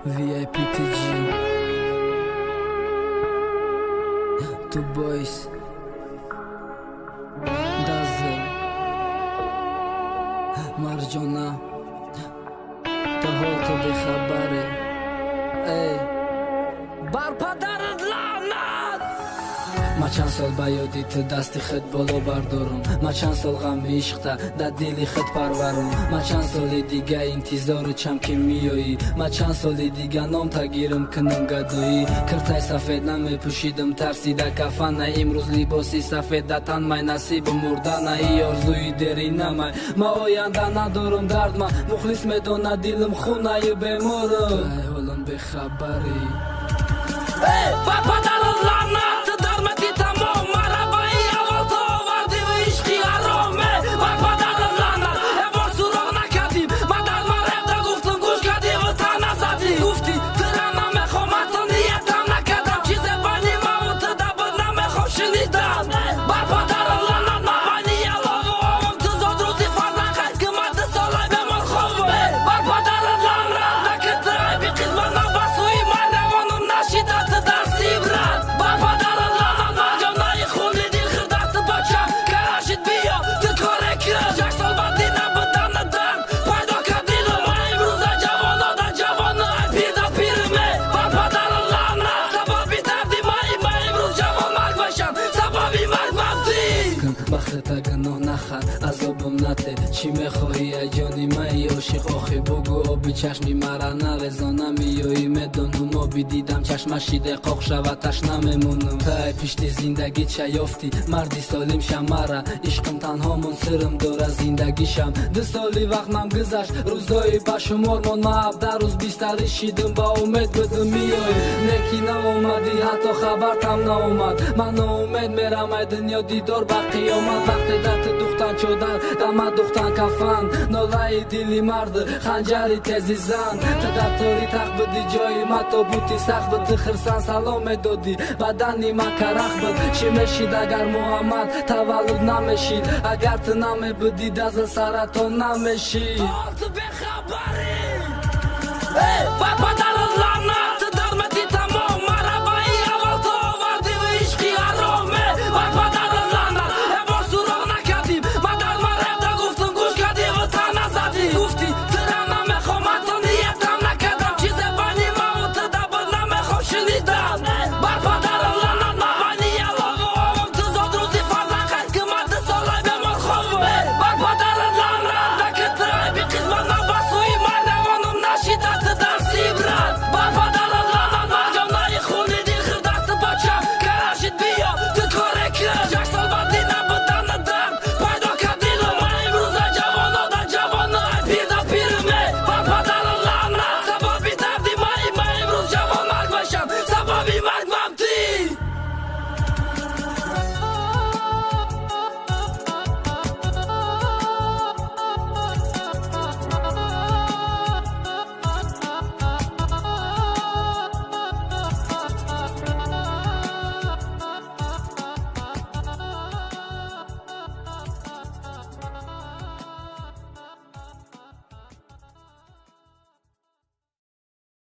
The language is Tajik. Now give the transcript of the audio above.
VIP TG Two boys Dazel Marjona Toho to by khabare Ey Barpadar lanat ما چند سال بیادی تو دستی خد بالا بردارم ما چند سال غم عشق در دلی خد پرورم ما چند سال دیگه انتظار چم که میایی ما چند سال دیگه نام تگیرم کنم گدایی کرتای سفید نمی پوشیدم ترسیده کفن امروز لباسی سفید در تن من نصیب مردن ای آرزوی دری نمی ما آینده ندارم درد ما مخلص میدونه دلم خونه بیمارم ای حالم بخبری Barpadar lanat darmeti tamam arabayı yavalta vardı ve işki arome Barpadar lanat evar surak nakadim madar marevde guftum kuş kadim tana zadi gufti tırana mekhomatı niyetten nakadam çize bani mavutu da bana mekhom şinidan Barpadar lanat mabani yalavı oğum tuz odruzi farzan kayt kımadı solay be morkhovu Barpadar lanat nakıtay bir kız bana basuyi marevonun naşidatı بخت گناه نخر عذابم نته چی میخواهی ای جانی من ای عاشق آخی بگو آبی چشمی مرا نرزانم میایی میدانم آبی دیدم چشمشی دقاق شود تشنه میمونم تای پیشتی زندگی چه یافتی مردی سالیم شم مرا عشقم تنها من سرم داره زندگیشم 2 سالی وقتم گذشت روزایی با شمار من ما 17 روز بیشتری شیدم با امید بدم میایی نکی ناومدی حتی خبرتم ناومد من ناامید میرم ای دنیا دیدار باقی آمد وقتی دت دختن شدن دم دختن کفن نالای دلی مرد خنجری تزی زن تدتاری تخ بدی جایی ما تابوتی سخت بدی خرسان سلام دادی بدنی ما کرخ بد شمشید اگر محمد تولد نمیشید اگر تو نمی بدید از سرطان نمیشید تو بخبری